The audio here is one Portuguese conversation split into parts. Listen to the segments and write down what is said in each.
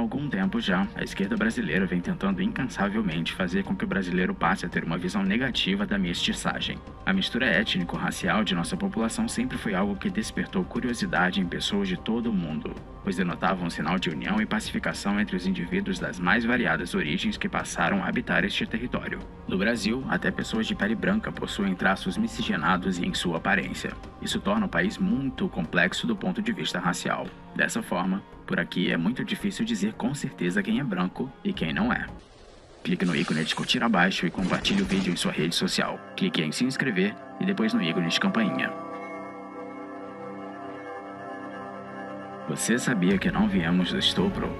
algum tempo já, a esquerda brasileira vem tentando incansavelmente fazer com que o brasileiro passe a ter uma visão negativa da mestiçagem. A mistura étnico-racial de nossa população sempre foi algo que despertou curiosidade em pessoas de todo o mundo, pois denotava um sinal de união e pacificação entre os indivíduos das mais variadas origens que passaram a habitar este território. No Brasil, até pessoas de pele branca possuem traços miscigenados em sua aparência. Isso torna o país muito complexo do ponto de vista racial. Dessa forma, por aqui é muito difícil dizer com certeza quem é branco e quem não é. Clique no ícone de curtir abaixo e compartilhe o vídeo em sua rede social. Clique em se inscrever e depois no ícone de campainha. Você sabia que não viemos do estupro?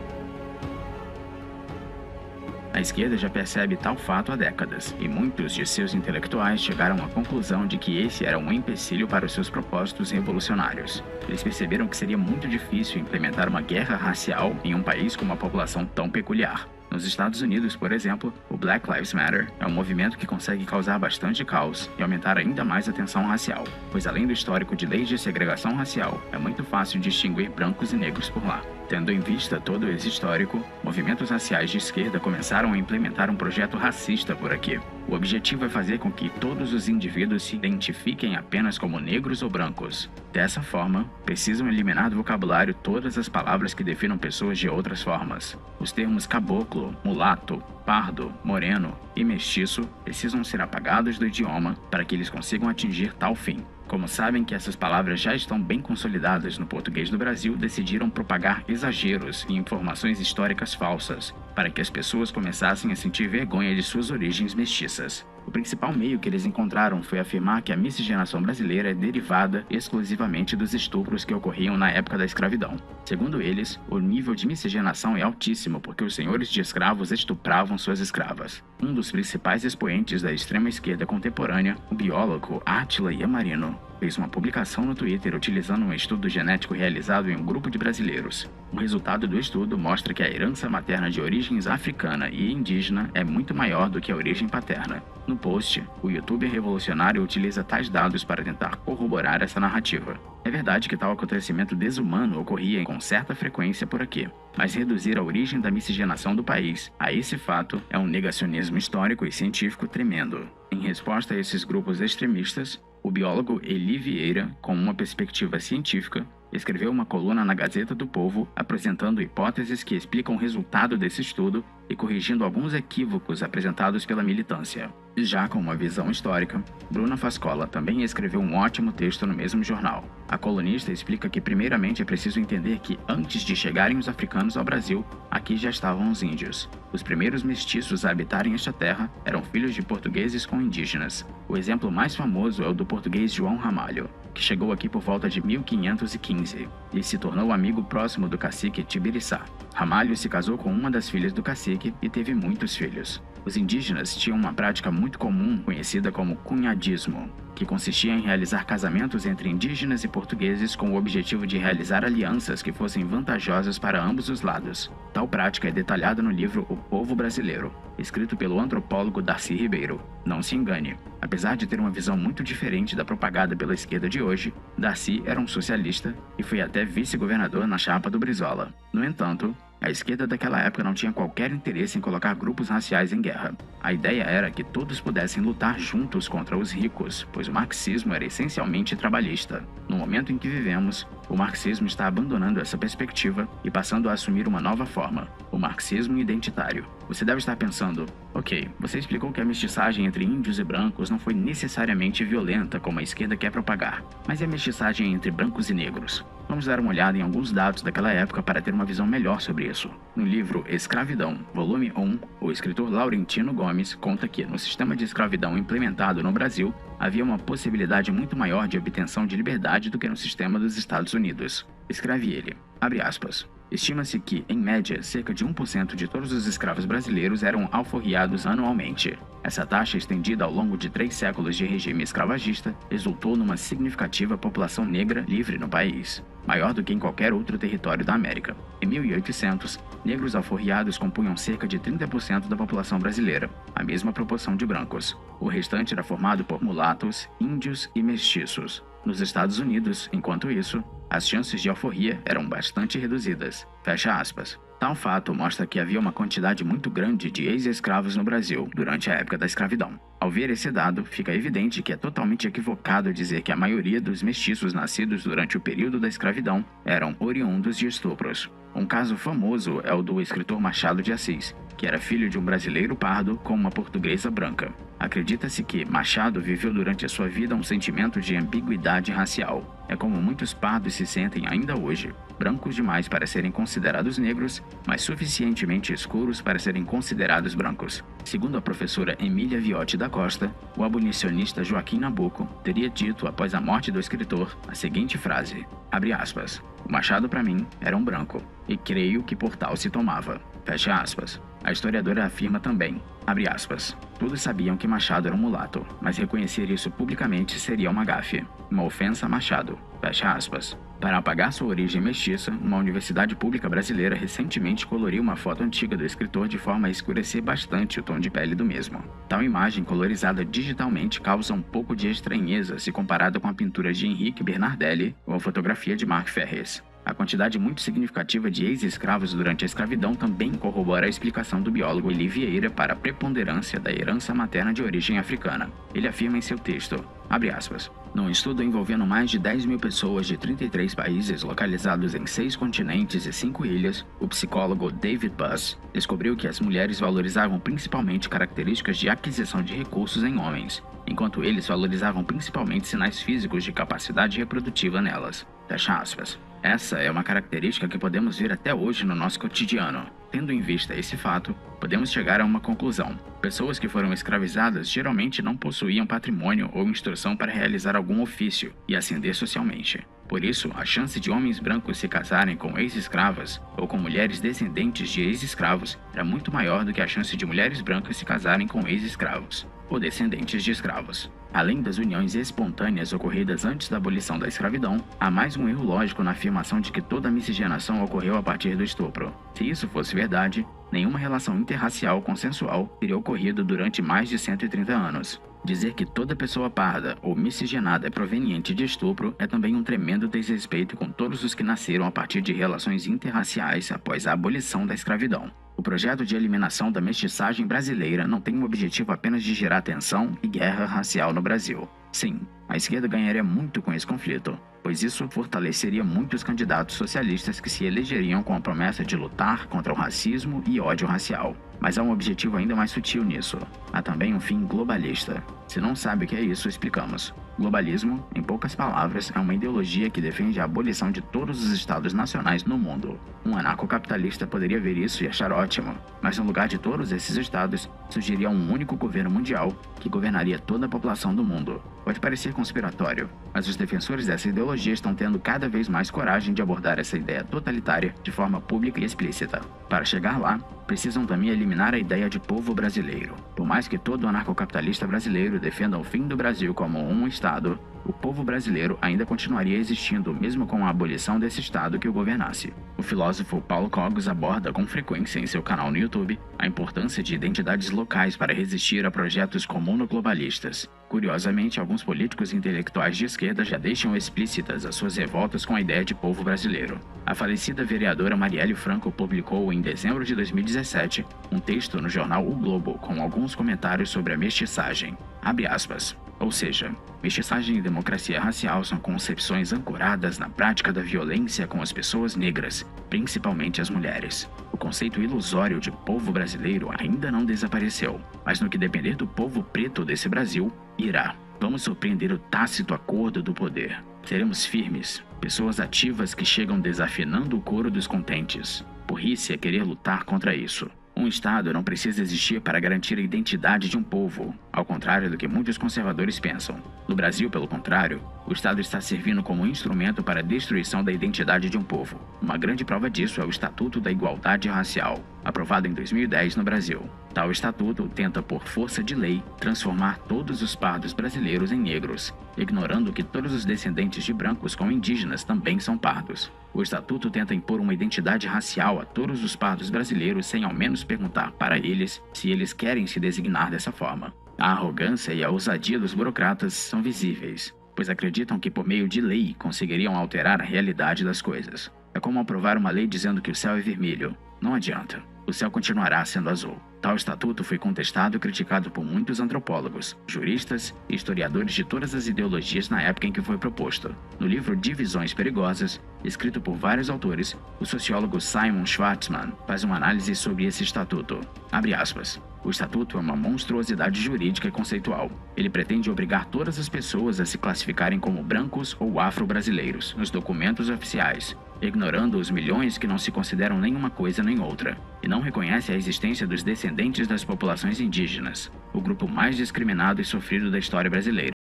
A esquerda já percebe tal fato há décadas, e muitos de seus intelectuais chegaram à conclusão de que esse era um empecilho para os seus propósitos revolucionários. Eles perceberam que seria muito difícil implementar uma guerra racial em um país com uma população tão peculiar. Nos Estados Unidos, por exemplo, o Black Lives Matter é um movimento que consegue causar bastante caos e aumentar ainda mais a tensão racial, pois além do histórico de leis de segregação racial, é muito fácil distinguir brancos e negros por lá. Tendo em vista todo esse histórico, movimentos raciais de esquerda começaram a implementar um projeto racista por aqui. O objetivo é fazer com que todos os indivíduos se identifiquem apenas como negros ou brancos. Dessa forma, precisam eliminar do vocabulário todas as palavras que definam pessoas de outras formas. Os termos caboclo, mulato, pardo, moreno e mestiço precisam ser apagados do idioma para que eles consigam atingir tal fim. Como sabem que essas palavras já estão bem consolidadas no português do Brasil, decidiram propagar exageros e informações históricas falsas, para que as pessoas começassem a sentir vergonha de suas origens mestiças. O principal meio que eles encontraram foi afirmar que a miscigenação brasileira é derivada exclusivamente dos estupros que ocorriam na época da escravidão. Segundo eles, o nível de miscigenação é altíssimo porque os senhores de escravos estupravam suas escravas. Um dos principais expoentes da extrema esquerda contemporânea, o biólogo Átila Yamarino, fez uma publicação no Twitter utilizando um estudo genético realizado em um grupo de brasileiros. O resultado do estudo mostra que a herança materna de origens africana e indígena é muito maior do que a origem paterna. No post, o youtuber revolucionário utiliza tais dados para tentar corroborar essa narrativa. É verdade que tal acontecimento desumano ocorria com certa frequência por aqui, mas reduzir a origem da miscigenação do país a esse fato é um negacionismo histórico e científico tremendo. Em resposta a esses grupos extremistas, o biólogo Eli Vieira, com uma perspectiva científica, escreveu uma coluna na Gazeta do Povo apresentando hipóteses que explicam o resultado desse estudo e corrigindo alguns equívocos apresentados pela militância. Já com uma visão histórica, Bruna Fascola também escreveu um ótimo texto no mesmo jornal. A colunista explica que primeiramente é preciso entender que antes de chegarem os africanos ao Brasil, aqui já estavam os índios. Os primeiros mestiços a habitarem esta terra eram filhos de portugueses com indígenas. O exemplo mais famoso é o do português João Ramalho, que chegou aqui por volta de 1515 e se tornou amigo próximo do cacique Tibiriçá. Ramalho se casou com uma das filhas do cacique e teve muitos filhos. Os indígenas tinham uma prática muito comum conhecida como cunhadismo, que consistia em realizar casamentos entre indígenas e portugueses com o objetivo de realizar alianças que fossem vantajosas para ambos os lados. Tal prática é detalhada no livro O Povo Brasileiro, escrito pelo antropólogo Darcy Ribeiro. Não se engane, apesar de ter uma visão muito diferente da propagada pela esquerda de hoje, Darcy era um socialista e foi até vice-governador na chapa do Brizola. No entanto, a esquerda daquela época não tinha qualquer interesse em colocar grupos raciais em guerra. A ideia era que todos pudessem lutar juntos contra os ricos, pois o marxismo era essencialmente trabalhista. No momento em que vivemos, o marxismo está abandonando essa perspectiva e passando a assumir uma nova forma, o marxismo identitário. Você deve estar pensando, ok, você explicou que a mestiçagem entre índios e brancos não foi necessariamente violenta como a esquerda quer propagar, mas e a mestiçagem entre brancos e negros? Vamos dar uma olhada em alguns dados daquela época para ter uma visão melhor sobre isso. No livro Escravidão, volume 1, o escritor Laurentino Gomes conta que, no sistema de escravidão implementado no Brasil, havia uma possibilidade muito maior de obtenção de liberdade do que no sistema dos Estados Unidos. Escreve ele, abre aspas, estima-se que, em média, cerca de 1% de todos os escravos brasileiros eram alforriados anualmente. Essa taxa, estendida ao longo de 3 séculos de regime escravagista, resultou numa significativa população negra livre no país, maior do que em qualquer outro território da América. Em 1800, negros alforriados compunham cerca de 30% da população brasileira, a mesma proporção de brancos. O restante era formado por mulatos, índios e mestiços. Nos Estados Unidos, enquanto isso, as chances de alforria eram bastante reduzidas. Fecha aspas. Tal fato mostra que havia uma quantidade muito grande de ex-escravos no Brasil durante a época da escravidão. Ao ver esse dado, fica evidente que é totalmente equivocado dizer que a maioria dos mestiços nascidos durante o período da escravidão eram oriundos de estupros. Um caso famoso é o do escritor Machado de Assis, que era filho de um brasileiro pardo com uma portuguesa branca. Acredita-se que Machado viveu durante a sua vida um sentimento de ambiguidade racial. É como muitos pardos se sentem ainda hoje, brancos demais para serem considerados negros, mas suficientemente escuros para serem considerados brancos. Segundo a professora Emília Viotti da Costa, o abolicionista Joaquim Nabuco teria dito após a morte do escritor a seguinte frase, abre aspas, o Machado para mim era um branco, e creio que por tal se tomava, fecha aspas. A historiadora afirma também, abre aspas, todos sabiam que Machado era um mulato, mas reconhecer isso publicamente seria uma gafe, uma ofensa a Machado, fecha aspas. Para apagar sua origem mestiça, uma universidade pública brasileira recentemente coloriu uma foto antiga do escritor de forma a escurecer bastante o tom de pele do mesmo. Tal imagem colorizada digitalmente causa um pouco de estranheza se comparada com a pintura de Henrique Bernardelli ou a fotografia de Mark Ferris. A quantidade muito significativa de ex-escravos durante a escravidão também corrobora a explicação do biólogo Eli Vieira para a preponderância da herança materna de origem africana. Ele afirma em seu texto, abre aspas, num estudo envolvendo mais de 10 mil pessoas de 33 países localizados em 6 continentes e 5 ilhas, o psicólogo David Buss descobriu que as mulheres valorizavam principalmente características de aquisição de recursos em homens, enquanto eles valorizavam principalmente sinais físicos de capacidade reprodutiva nelas. Fecha aspas. Essa é uma característica que podemos ver até hoje no nosso cotidiano. Tendo em vista esse fato, podemos chegar a uma conclusão. Pessoas que foram escravizadas geralmente não possuíam patrimônio ou instrução para realizar algum ofício e ascender socialmente. Por isso, a chance de homens brancos se casarem com ex-escravas ou com mulheres descendentes de ex-escravos era muito maior do que a chance de mulheres brancas se casarem com ex-escravos ou descendentes de escravos. Além das uniões espontâneas ocorridas antes da abolição da escravidão, há mais um erro lógico na afirmação de que toda a miscigenação ocorreu a partir do estupro. Se isso fosse verdade, nenhuma relação interracial consensual teria ocorrido durante mais de 130 anos. Dizer que toda pessoa parda ou miscigenada é proveniente de estupro é também um tremendo desrespeito com todos os que nasceram a partir de relações interraciais após a abolição da escravidão. O projeto de eliminação da mestiçagem brasileira não tem o objetivo apenas de gerar tensão e guerra racial no Brasil. Sim, a esquerda ganharia muito com esse conflito, pois isso fortaleceria muitos candidatos socialistas que se elegeriam com a promessa de lutar contra o racismo e ódio racial. Mas há um objetivo ainda mais sutil nisso. Há também um fim globalista. Se não sabe o que é isso, explicamos. Globalismo, em poucas palavras, é uma ideologia que defende a abolição de todos os estados nacionais no mundo. Um anarcocapitalista poderia ver isso e achar ótimo, mas no lugar de todos esses estados, surgiria um único governo mundial que governaria toda a população do mundo. Pode parecer conspiratório, mas os defensores dessa ideologia estão tendo cada vez mais coragem de abordar essa ideia totalitária de forma pública e explícita. Para chegar lá, precisam também eliminar a ideia de povo brasileiro. Por mais que todo anarcocapitalista brasileiro defenda o fim do Brasil como um estado, o povo brasileiro ainda continuaria existindo mesmo com a abolição desse estado que o governasse. O filósofo Paulo Cogos aborda com frequência em seu canal no YouTube a importância de identidades locais para resistir a projetos comunoglobalistas. Curiosamente, alguns políticos intelectuais de esquerda já deixam explícitas as suas revoltas com a ideia de povo brasileiro. A falecida vereadora Marielle Franco publicou em dezembro de 2017 um texto no jornal O Globo com alguns comentários sobre a mestiçagem. Abre aspas. Ou seja, mestiçagem e democracia racial são concepções ancoradas na prática da violência com as pessoas negras, principalmente as mulheres. O conceito ilusório de povo brasileiro ainda não desapareceu, mas no que depender do povo preto desse Brasil, irá. Vamos surpreender o tácito acordo do poder. Seremos firmes, pessoas ativas que chegam desafinando o coro dos contentes. Burrice é querer lutar contra isso. Um Estado não precisa existir para garantir a identidade de um povo, ao contrário do que muitos conservadores pensam. No Brasil, pelo contrário, o Estado está servindo como instrumento para a destruição da identidade de um povo. Uma grande prova disso é o Estatuto da Igualdade Racial, aprovado em 2010 no Brasil. Tal estatuto tenta, por força de lei, transformar todos os pardos brasileiros em negros, ignorando que todos os descendentes de brancos com indígenas também são pardos. O estatuto tenta impor uma identidade racial a todos os pardos brasileiros sem ao menos perguntar para eles se eles querem se designar dessa forma. A arrogância e a ousadia dos burocratas são visíveis, pois acreditam que por meio de lei conseguiriam alterar a realidade das coisas. É como aprovar uma lei dizendo que o céu é vermelho, Não adianta. O céu continuará sendo azul. Tal estatuto foi contestado e criticado por muitos antropólogos, juristas e historiadores de todas as ideologias na época em que foi proposto. No livro Divisões Perigosas, escrito por vários autores, o sociólogo Simon Schwartzman faz uma análise sobre esse estatuto. Abre aspas. O estatuto é uma monstruosidade jurídica e conceitual. Ele pretende obrigar todas as pessoas a se classificarem como brancos ou afro-brasileiros nos documentos oficiais, ignorando os milhões que não se consideram nenhuma coisa nem outra, e não reconhece a existência dos descendentes das populações indígenas, o grupo mais discriminado e sofrido da história brasileira.